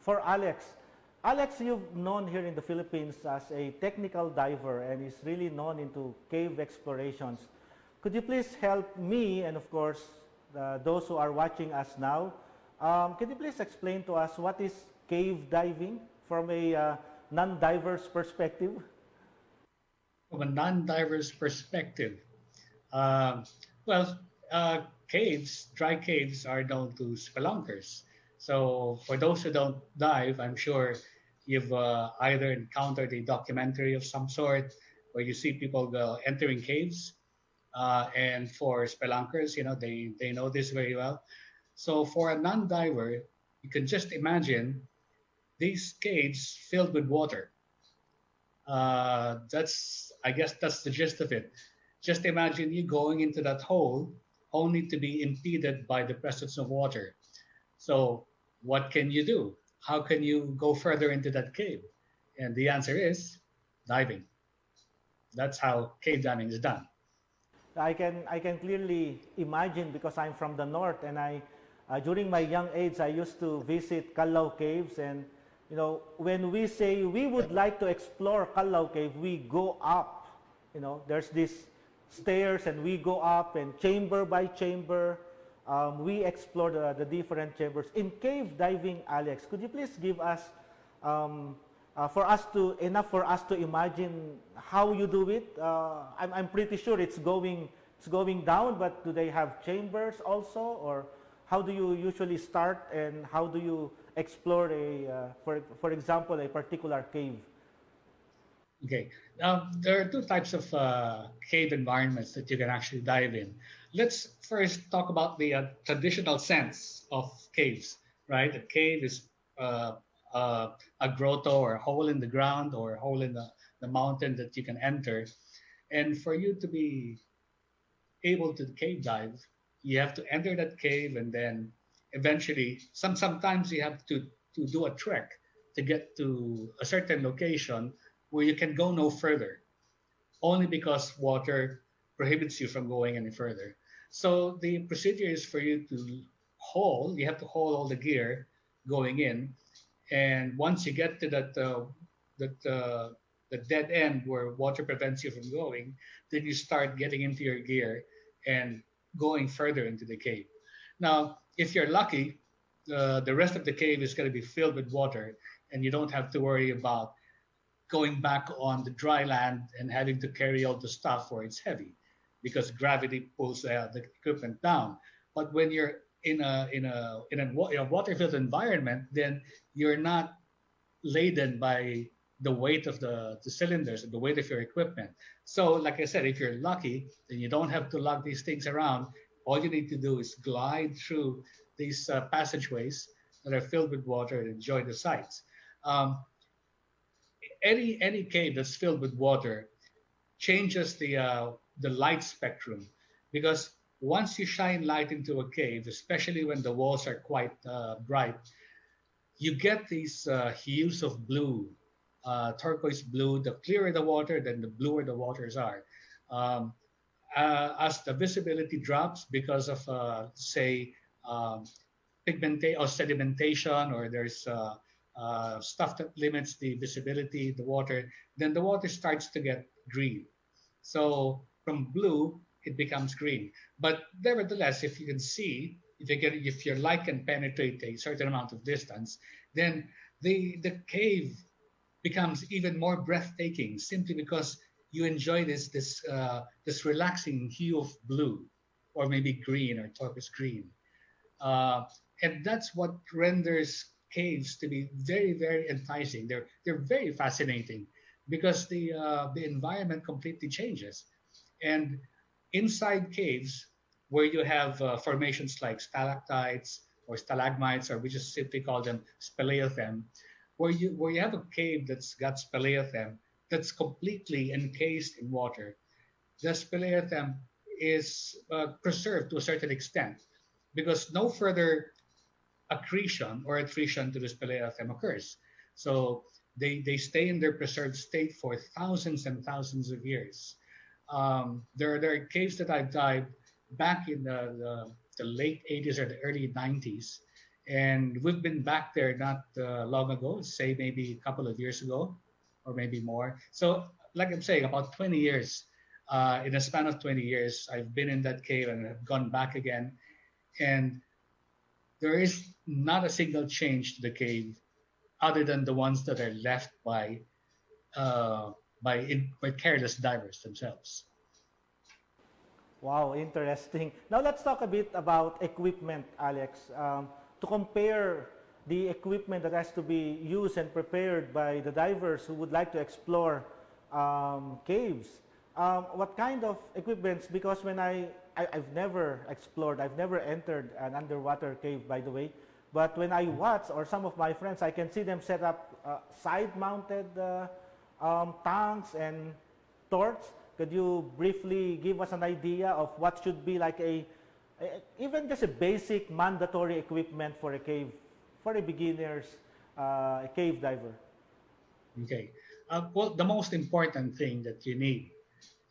for Alex. Alex, you've known here in the Philippines as a technical diver and is really known into cave explorations. Could you please help me and, of course, those who are watching us now? Could you please explain to us what is cave diving from a non-diver's perspective? From a non-diver's perspective, um, well, caves, dry caves are known to spelunkers. So for those who don't dive, I'm sure you've either encountered a documentary of some sort where you see people go entering caves. And for spelunkers, they know this very well. So for a non-diver, you can just imagine these caves filled with water. I guess that's the gist of it. Just imagine you going into that hole only to be impeded by the presence of water. So, what can you do? How can you go further into that cave? And the answer is diving. That's how cave diving is done. I can clearly imagine because I'm from the north and during my young age I used to visit Kalaw caves and when we say we would like to explore Kalaw cave we go up. There's these stairs and we go up and chamber by chamber we explore the different chambers. In cave diving, Alex, could you please give us um, for us to imagine how you do it? I'm pretty sure it's going down, but do they have chambers also, or how do you usually start and how do you explore for example, a particular cave? Okay. There are two types of cave environments that you can actually dive in. Let's first talk about the traditional sense of caves, right? A cave is a grotto or a hole in the ground or a hole in the mountain that you can enter. And for you to be able to cave dive, you have to enter that cave and then eventually, sometimes you have to do a trek to get to a certain location where you can go no further, only because water prohibits you from going any further. So the procedure is for you to you have to haul all the gear going in, and once you get to that the dead end where water prevents you from going, then you start getting into your gear and going further into the cave. Now, if you're lucky, the rest of the cave is going to be filled with water, and you don't have to worry about going back on the dry land and having to carry all the stuff where it's heavy because gravity pulls the equipment down. But when you're in a water-filled environment, then you're not laden by the weight of the cylinders and the weight of your equipment. So, like I said, if you're lucky, then you don't have to lug these things around. All you need to do is glide through these passageways that are filled with water and enjoy the sights. Um, any cave that's filled with water changes the light spectrum because once you shine light into a cave, especially when the walls are quite bright, you get these hues of blue, turquoise blue. The clearer the water, then the bluer the waters are. Um, as the visibility drops because of, say, um, pigmentation or sedimentation, or there's stuff that limits the visibility, the water, then the water starts to get green. So from blue, it becomes green. But nevertheless, if you can see, if your light can penetrate a certain amount of distance, then the cave becomes even more breathtaking simply because you enjoy this relaxing hue of blue, or maybe green or turquoise green. Uh, and that's what renders caves to be very, very enticing. They're very fascinating because the environment completely changes. And inside caves, where you have formations like stalactites or stalagmites, or we just simply call them speleothem, where you have a cave that's got speleothem that's completely encased in water. The speleothem is preserved to a certain extent because no further accretion or attrition to the speleothem occurs. So they stay in their preserved state for thousands and thousands of years. There are caves that I've dived back in the late 80s or the early 90s, And we've been back there not long ago, say maybe a couple of years ago, or maybe more. So, like I'm saying, about 20 years. In a span of 20 years, I've been in that cave and have gone back again. And there is not a single change to the cave other than the ones that are left uh, by careless divers themselves. Wow, interesting. Now let's talk a bit about equipment, Alex. To compare the equipment that has to be used and prepared by the divers who would like to explore caves. What kind of equipments? Because when I've never explored, I've never entered an underwater cave, by the way. But when I watch, or some of my friends, I can see them set up side-mounted tanks and torch. Could you briefly give us an idea of what should be like even just a basic mandatory equipment for a cave, for a beginner's cave diver? Okay. Well, the most important thing that you need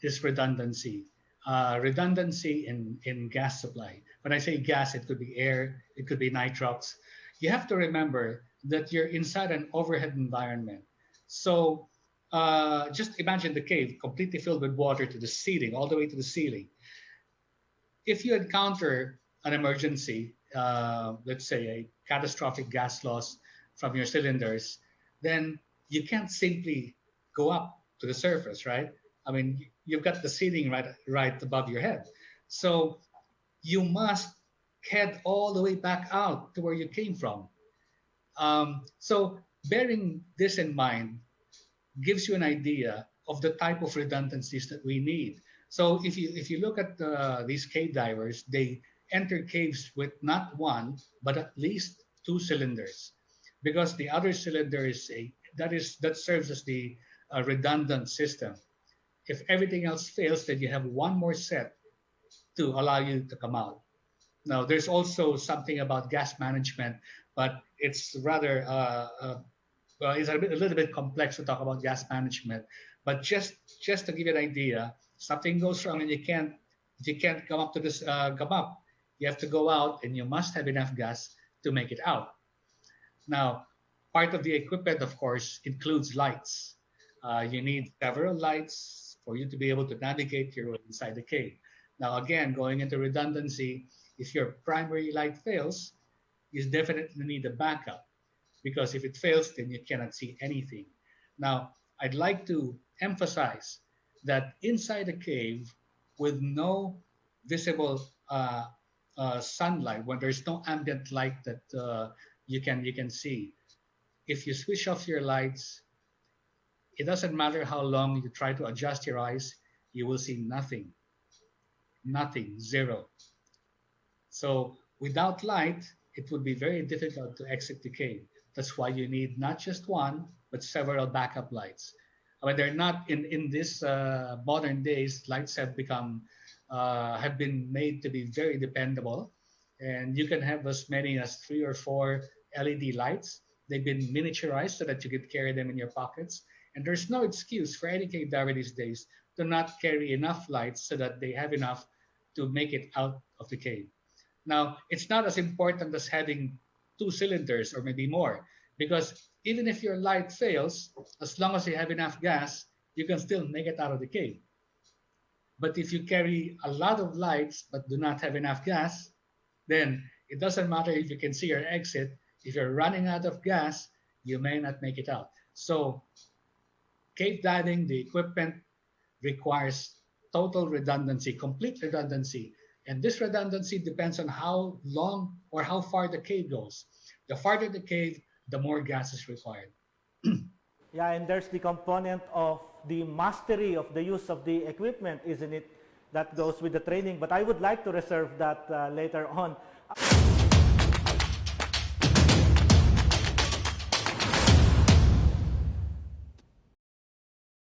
is redundancy. Redundancy in gas supply. When I say gas, it could be air, it could be nitrox. You have to remember that you're inside an overhead environment. So just imagine the cave completely filled with water to the ceiling, all the way to the ceiling. If you encounter an emergency, let's say a catastrophic gas loss from your cylinders, then you can't simply go up to the surface, right? I mean, you've got the ceiling right above your head. So you must head all the way back out to where you came from. So bearing this in mind gives you an idea of the type of redundancies that we need. So if you look at these cave divers, they enter caves with not one but at least two cylinders, because the other cylinder is that serves as the redundant system. If everything else fails, then you have one more set to allow you to come out. Now, there's also something about gas management, but it's rather well, it's a little bit complex to talk about gas management. But just to give you an idea, something goes wrong and you can't come up to this come up. You have to go out, and you must have enough gas to make it out. Now, part of the equipment, of course, includes lights. You need several lights for you to be able to navigate your way inside the cave. Now, again, going into redundancy, if your primary light fails, you definitely need a backup, because if it fails, then you cannot see anything. Now, I'd like to emphasize that inside a cave with no visible sunlight, when there's no ambient light that you can see, if you switch off your lights, it doesn't matter how long you try to adjust your eyes, you will see nothing, nothing, zero. So without light, it would be very difficult to exit the cave. That's why you need not just one, but several backup lights. I mean, they're not in this modern days. Lights have been made to be very dependable, and you can have as many as 3 or 4 LED lights. They've been miniaturized so that you could carry them in your pockets. And there's no excuse for any cave diver these days to not carry enough lights so that they have enough to make it out of the cave. Now, it's not as important as having two cylinders or maybe more, because even if your light fails, as long as you have enough gas, you can still make it out of the cave. But if you carry a lot of lights but do not have enough gas, then it doesn't matter if you can see your exit. If you're running out of gas, you may not make it out. So, cave diving, the equipment requires total redundancy, complete redundancy. And this redundancy depends on how long or how far the cave goes. The farther the cave, the more gas is required. Yeah, and there's the component of the mastery of the use of the equipment, isn't it? That goes with the training. But I would like to reserve that later on.